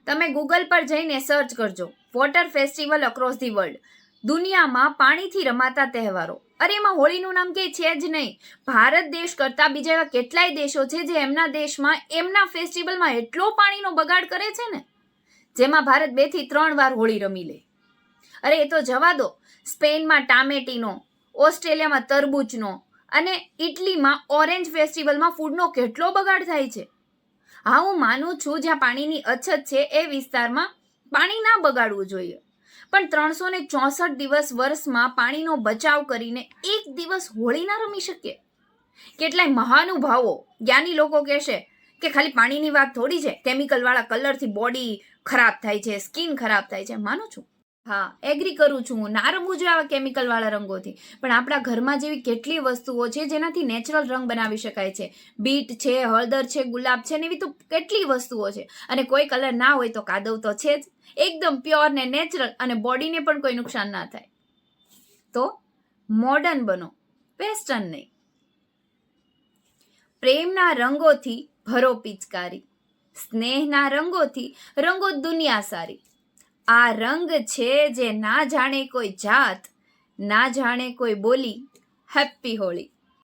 તમે ગૂગલ પર જઈને સર્ચ કરજો water festival across the world, દુનિયામાં પાણીથી રમાતા તહેવારો. અરે એમાં હોળીનું નામ કે છે જ નહીં. ભારત દેશ કરતાં બીજા એવા કેટલાય દેશો છે જે એમના દેશમાં એમના ફેસ્ટિવલમાં એટલો પાણીનો બગાડ કરે છે ને, જેમાં ભારત 2 થી 3 વાર હોળી રમી લે. અરે એ તો જવા દો, સ્પેનમાં ટામેટીનો, ઓસ્ટ્રેલિયામાં તરબૂચનો અને ઇટલીમાં ઓરેન્જ ફેસ્ટિવલમાં ફૂડનો કેટલો બગાડ થાય છે. હા, હું માનું છું જ્યાં પાણીની અછત છે એ વિસ્તારમાં પાણી ના બગાડવું જોઈએ, પણ 364 દિવસ વર્ષમાં પાણીનો બચાવ કરીને એક દિવસ હોળી ના રમી શકીએ? કેટલાય મહાનુભાવો જ્ઞાની લોકો કહેશે કે ખાલી પાણીની વાત થોડી છે, કેમિકલવાળા કલરથી બોડી ખરાબ થાય છે, સ્કિન ખરાબ થાય છે. માનું છું, હા, એગ્રી કરું છું, ના રમવું જોઈએ આવા કેમિકલવાળા રંગોથી. પણ આપણા ઘરમાં જેવી કેટલી વસ્તુઓ છે જેનાથી નેચરલ રંગ બનાવી શકાય છે. બીટ છે, હળદર છે, ગુલાબ છે ને એવી તો કેટલી વસ્તુઓ છે. અને કોઈ કલર ના હોય તો કાદવ તો છે જ. એકદમ પ્યોર ને નેચરલ, અને બોડીને પણ કોઈ નુકસાન ના થાય. તો મોડર્ન બનો, વેસ્ટર્ન નહીં. પ્રેમના રંગોથી ભરો પિચકારી, સ્નેહના રંગોથી રંગો દુનિયા સારી. આ રંગ છે જે ના જાણે કોઈ જાત, ના જાણે કોઈ બોલી. હેપી હોળી.